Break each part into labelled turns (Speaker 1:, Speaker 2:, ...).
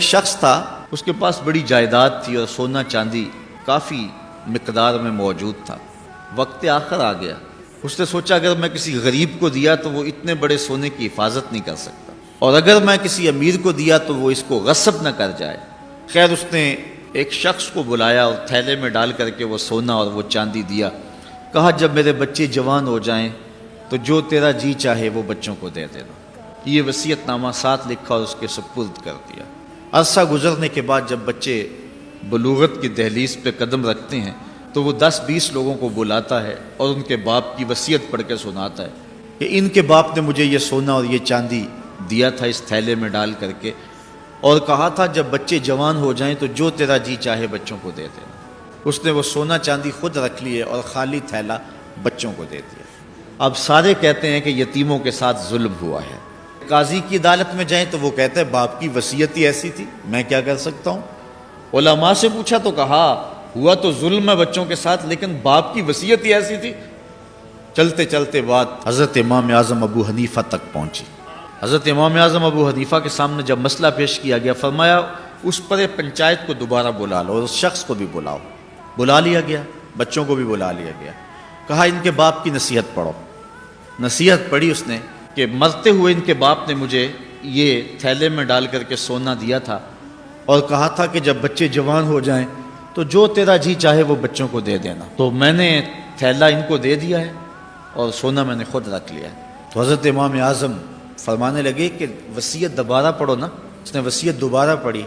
Speaker 1: شخص تھا، اس کے پاس بڑی جائیداد تھی اور سونا چاندی کافی مقدار میں موجود تھا۔ وقت آخر آ گیا، اس نے سوچا اگر میں کسی غریب کو دیا تو وہ اتنے بڑے سونے کی حفاظت نہیں کر سکتا، اور اگر میں کسی امیر کو دیا تو وہ اس کو غصب نہ کر جائے۔ خیر اس نے ایک شخص کو بلایا اور تھیلے میں ڈال کر کے وہ سونا اور وہ چاندی دیا۔ کہا جب میرے بچے جوان ہو جائیں تو جو تیرا جی چاہے وہ بچوں کو دے دینا۔ یہ وصیت نامہ ساتھ لکھا اور اس کے سپرد کر دیا۔ عرصہ گزرنے کے بعد جب بچے بلوغت کی دہلیز پہ قدم رکھتے ہیں تو وہ 10-20 لوگوں کو بلاتا ہے اور ان کے باپ کی وصیت پڑھ کے سناتا ہے کہ ان کے باپ نے مجھے یہ سونا اور یہ چاندی دیا تھا اس تھیلے میں ڈال کر کے، اور کہا تھا جب بچے جوان ہو جائیں تو جو تیرا جی چاہے بچوں کو دے دینا۔ اس نے وہ سونا چاندی خود رکھ لیے اور خالی تھیلا بچوں کو دے دیا۔ اب سارے کہتے ہیں کہ یتیموں کے ساتھ ظلم ہوا ہے۔ قاضی کی عدالت میں جائیں تو وہ کہتے ہیں باپ کی وصیت ہی ایسی تھی، میں کیا کر سکتا ہوں۔ علماء سے پوچھا تو کہا ہوا تو ظلم ہے بچوں کے ساتھ، لیکن باپ کی وصیت ہی ایسی تھی۔ چلتے چلتے بات حضرت امام اعظم ابو حنیفہ تک پہنچی۔ حضرت امام اعظم ابو حنیفہ کے سامنے جب مسئلہ پیش کیا گیا، فرمایا اس پر پنچایت کو دوبارہ بلا لو اور اس شخص کو بھی بلاؤ۔ بلا لیا گیا، بچوں کو بھی بلا لیا گیا۔ کہا ان کے باپ کی نصیحت پڑھو۔ نصیحت پڑھی اس نے کہ مرتے ہوئے ان کے باپ نے مجھے یہ تھیلے میں ڈال کر کے سونا دیا تھا اور کہا تھا کہ جب بچے جوان ہو جائیں تو جو تیرا جی چاہے وہ بچوں کو دے دینا، تو میں نے تھیلا ان کو دے دیا ہے اور سونا میں نے خود رکھ لیا ہے۔ تو حضرت امام اعظم فرمانے لگے کہ وصیت دوبارہ پڑھو نا۔ اس نے وصیت دوبارہ پڑھی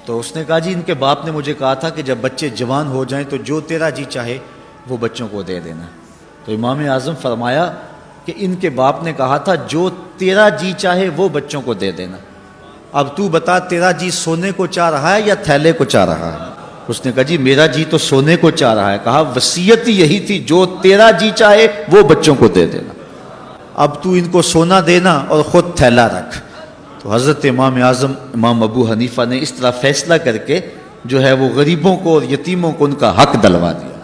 Speaker 1: تو اس نے کہا جی ان کے باپ نے مجھے کہا تھا کہ جب بچے جوان ہو جائیں تو جو تیرا جی چاہے وہ بچوں کو دے دینا۔ تو امام اعظم فرمایا کہ ان کے باپ نے کہا تھا جو تیرا جی چاہے وہ بچوں کو دے دینا، اب تو بتا تیرا جی سونے کو چاہ رہا ہے یا تھیلے کو چاہ رہا ہے؟ اس نے کہا جی میرا جی تو سونے کو چاہ رہا ہے۔ کہا وصیت ہی یہی تھی جو تیرا جی چاہے وہ بچوں کو دے دینا، اب تو ان کو سونا دینا اور خود تھیلا رکھ۔ تو حضرت امام اعظم امام ابو حنیفہ نے اس طرح فیصلہ کر کے جو ہے وہ غریبوں کو اور یتیموں کو ان کا حق دلوا دیا۔